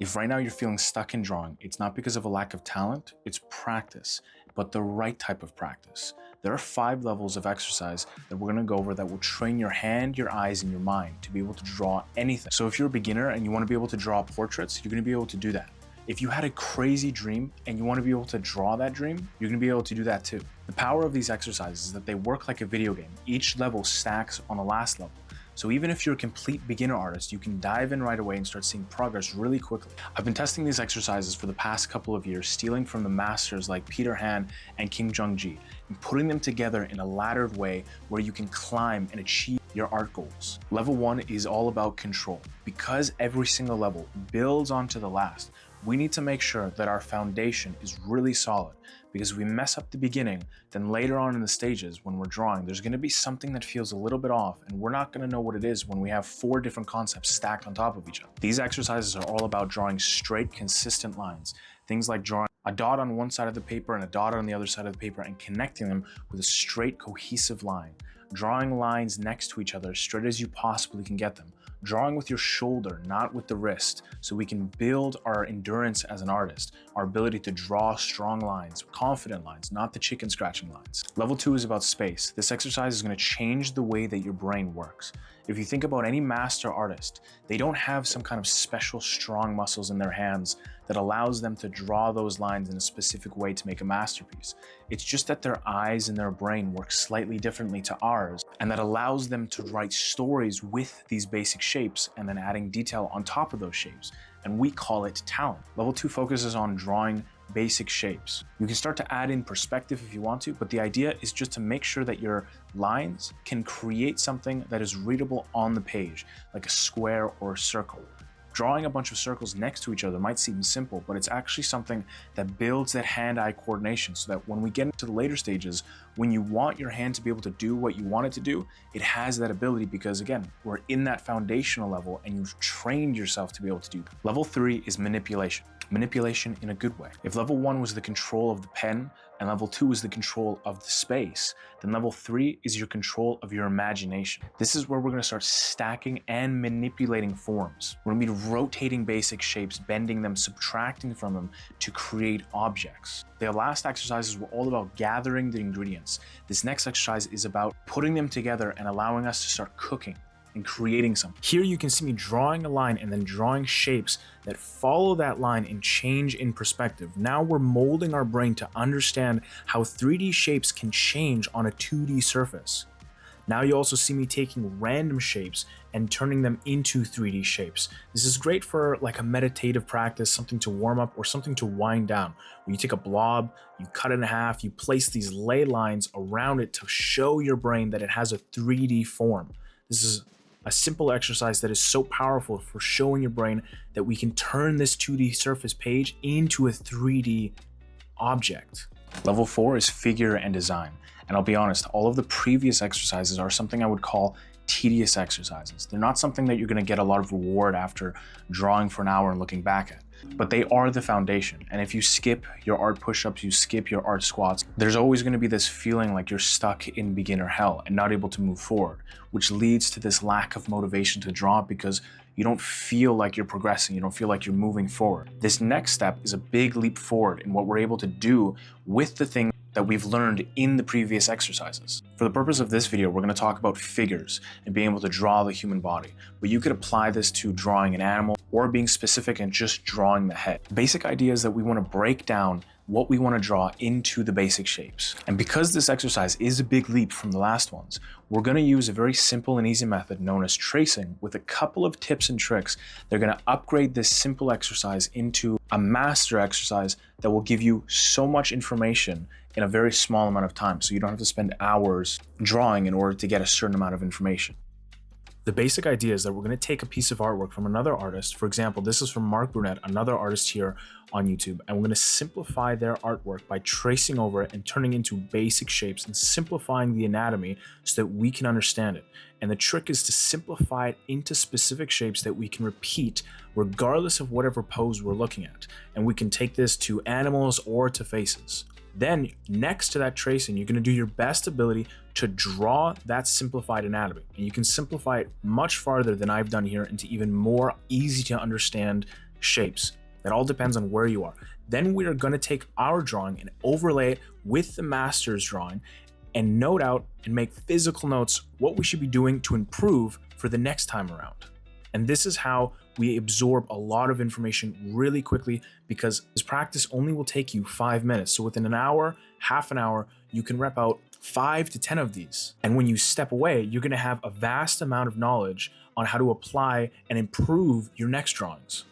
If right now you're feeling stuck in drawing, it's not because of a lack of talent, it's practice, but the right type of practice. There are 5 levels of exercise that we're gonna go over that will train your hand, your eyes, and your mind to be able to draw anything. So if you're a beginner and you wanna be able to draw portraits, you're gonna be able to do that. If you had a crazy dream and you wanna be able to draw that dream, you're gonna be able to do that too. The power of these exercises is that they work like a video game. Each level stacks on the last level. So even if you're a complete beginner artist, you can dive in right away and start seeing progress really quickly. I've been testing these exercises for the past couple of years, stealing from the masters like Peter Han and Kim Jung-gi, and putting them together in a laddered way where you can climb and achieve your art goals. Level 1 is all about control. Because every single level builds onto the last, we need to make sure that our foundation is really solid, because if we mess up the beginning, then later on in the stages when we're drawing, there's going to be something that feels a little bit off, and we're not going to know what it is when we have 4 different concepts stacked on top of each other. These exercises are all about drawing straight, consistent lines. Things like drawing a dot on one side of the paper and a dot on the other side of the paper and connecting them with a straight, cohesive line. Drawing lines next to each other as straight as you possibly can get them. Drawing with your shoulder, not with the wrist, so we can build our endurance as an artist, our ability to draw strong lines, confident lines, not the chicken scratching lines. Level 2 is about space. This exercise is going to change the way that your brain works. If you think about any master artist, they don't have some kind of special strong muscles in their hands that allows them to draw those lines in a specific way to make a masterpiece. It's just that their eyes and their brain work slightly differently to ours, and that allows them to write stories with these basic shapes and then adding detail on top of those shapes. And we call it talent. Level 2 focuses on drawing basic shapes. You can start to add in perspective if you want to, but the idea is just to make sure that your lines can create something that is readable on the page, like a square or a circle. Drawing a bunch of circles next to each other might seem simple, but it's actually something that builds that hand-eye coordination so that when we get into the later stages, when you want your hand to be able to do what you want it to do, it has that ability because, again, we're in that foundational level and you've trained yourself to be able to do that. Level 3 is manipulation. Manipulation in a good way. If level 1 was the control of the pen and level 2 is the control of the space, then level 3 is your control of your imagination. This is where we're going to start stacking and manipulating forms. We're going to be rotating basic shapes, bending them, subtracting from them to create objects. The last exercises were all about gathering the ingredients. This next exercise is about putting them together and allowing us to start cooking and creating something. Here you can see me drawing a line and then drawing shapes that follow that line and change in perspective. Now we're molding our brain to understand how 3D shapes can change on a 2D surface. Now you also see me taking random shapes and turning them into 3D shapes. This is great for like a meditative practice, something to warm up or something to wind down. Where you take a blob, you cut it in half, you place these ley lines around it to show your brain that it has a 3D form. This is a simple exercise that is so powerful for showing your brain that we can turn this 2D surface page into a 3D object. Level 4 is figure and design. And I'll be honest, all of the previous exercises are something I would call tedious exercises. They're not something that you're going to get a lot of reward after drawing for an hour and looking back at. But they are the foundation. And if you skip your art push-ups, you skip your art squats, there's always going to be this feeling like you're stuck in beginner hell and not able to move forward, which leads to this lack of motivation to draw because you don't feel like you're progressing, you don't feel like you're moving forward. This next step is a big leap forward in what we're able to do with the thing that we've learned in the previous exercises. For the purpose of this video, we're going to talk about figures and being able to draw the human body, but you could apply this to drawing an animal or being specific and just drawing the head. Basic idea is that we want to break down what we want to draw into the basic shapes. And because this exercise is a big leap from the last ones, we're going to use a very simple and easy method known as tracing with a couple of tips and tricks. They're going to upgrade this simple exercise into a master exercise that will give you so much information in a very small amount of time, so you don't have to spend hours drawing in order to get a certain amount of information. The basic idea is that we're going to take a piece of artwork from another artist. For example, this is from Mark Brunette, another artist here on YouTube, and we're going to simplify their artwork by tracing over it and turning into basic shapes and simplifying the anatomy so that we can understand it. And the trick is to simplify it into specific shapes that we can repeat regardless of whatever pose we're looking at. And we can take this to animals or to faces. Then next to that tracing, you're going to do your best ability to draw that simplified anatomy. And you can simplify it much farther than I've done here into even more easy to understand shapes. That all depends on where you are. Then we are going to take our drawing and overlay it with the master's drawing and note out and make physical notes what we should be doing to improve for the next time around. And this is how we absorb a lot of information really quickly, because this practice only will take you 5 minutes. So within an hour, half an hour, you can rep out 5 to 10 of these. And when you step away, you're going to have a vast amount of knowledge on how to apply and improve your next drawings.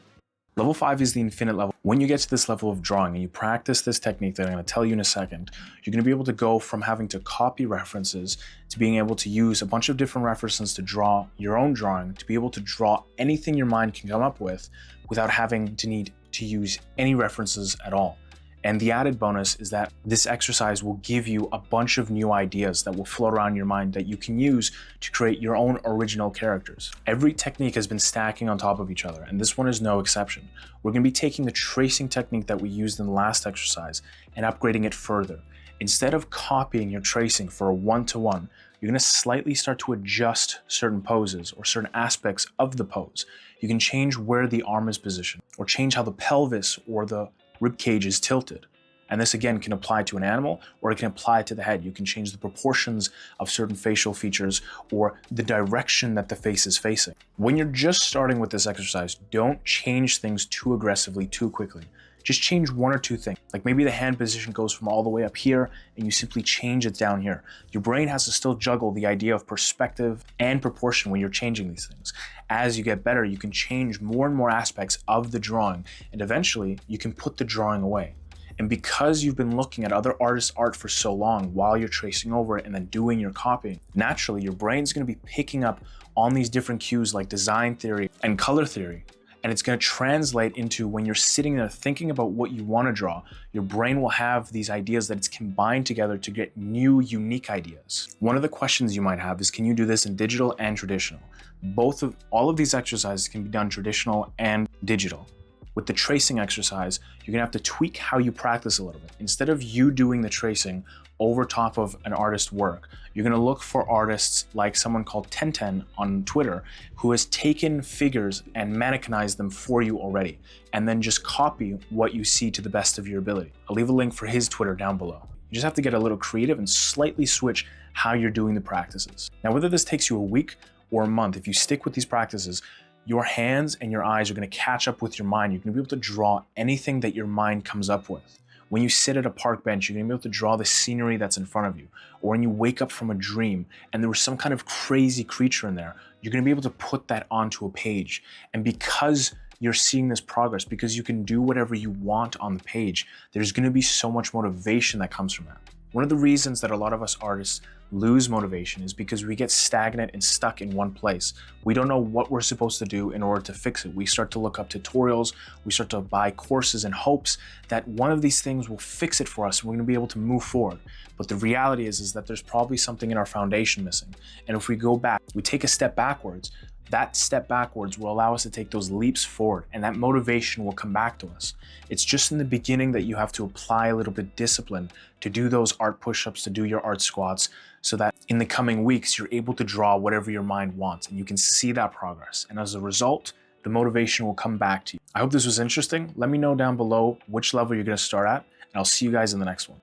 Level 5 is the infinite level. When you get to this level of drawing and you practice this technique that I'm going to tell you in a second, you're going to be able to go from having to copy references to being able to use a bunch of different references to draw your own drawing, to be able to draw anything your mind can come up with without having to need to use any references at all. And the added bonus is that this exercise will give you a bunch of new ideas that will float around your mind that you can use to create your own original characters. Every technique has been stacking on top of each other, and this one is no exception. We're going to be taking the tracing technique that we used in the last exercise and upgrading it further. Instead of copying your tracing for a one-to-one, you're going to slightly start to adjust certain poses or certain aspects of the pose. You can change where the arm is positioned, or change how the pelvis or the rib cage is tilted. And this again can apply to an animal, or it can apply to the head. You can change the proportions of certain facial features or the direction that the face is facing. When you're just starting with this exercise, don't change things too aggressively, too quickly. Just change one or two things. Like maybe the hand position goes from all the way up here and you simply change it down here. Your brain has to still juggle the idea of perspective and proportion when you're changing these things. As you get better, you can change more and more aspects of the drawing, and eventually you can put the drawing away. And because you've been looking at other artists' art for so long while you're tracing over it and then doing your copying, naturally your brain's going to be picking up on these different cues like design theory and color theory. And it's going to translate into, when you're sitting there thinking about what you want to draw, your brain will have these ideas that it's combined together to get new, unique ideas. One of the questions you might have is, can you do this in digital and traditional? All of these exercises can be done traditional and digital. With the tracing exercise, you're gonna have to tweak how you practice a little bit. Instead of you doing the tracing over top of an artist's work, you're gonna look for artists like someone called Tenten on Twitter, who has taken figures and mannequinized them for you already, and then just copy what you see to the best of your ability. I'll leave a link for his Twitter down below. You just have to get a little creative and slightly switch how you're doing the practices. Now, whether this takes you a week or a month, if you stick with these practices, your hands and your eyes are going to catch up with your mind. You're going to be able to draw anything that your mind comes up with. When you sit at a park bench, you're going to be able to draw the scenery that's in front of you. Or when you wake up from a dream and there was some kind of crazy creature in there, you're going to be able to put that onto a page. And because you're seeing this progress, because you can do whatever you want on the page, there's going to be so much motivation that comes from that. One of the reasons that a lot of us artists lose motivation is because we get stagnant and stuck in one place. We don't know what we're supposed to do in order to fix it. We start to look up tutorials, we start to buy courses in hopes that one of these things will fix it for us and we're going to be able to move forward. But the reality is that there's probably something in our foundation missing. And if we go back, we take a step backwards, that step backwards will allow us to take those leaps forward, and that motivation will come back to us. It's just in the beginning that you have to apply a little bit of discipline to do those art push-ups, to do your art squats, so that in the coming weeks, you're able to draw whatever your mind wants, and you can see that progress. And as a result, the motivation will come back to you. I hope this was interesting. Let me know down below which level you're gonna start at, and I'll see you guys in the next one.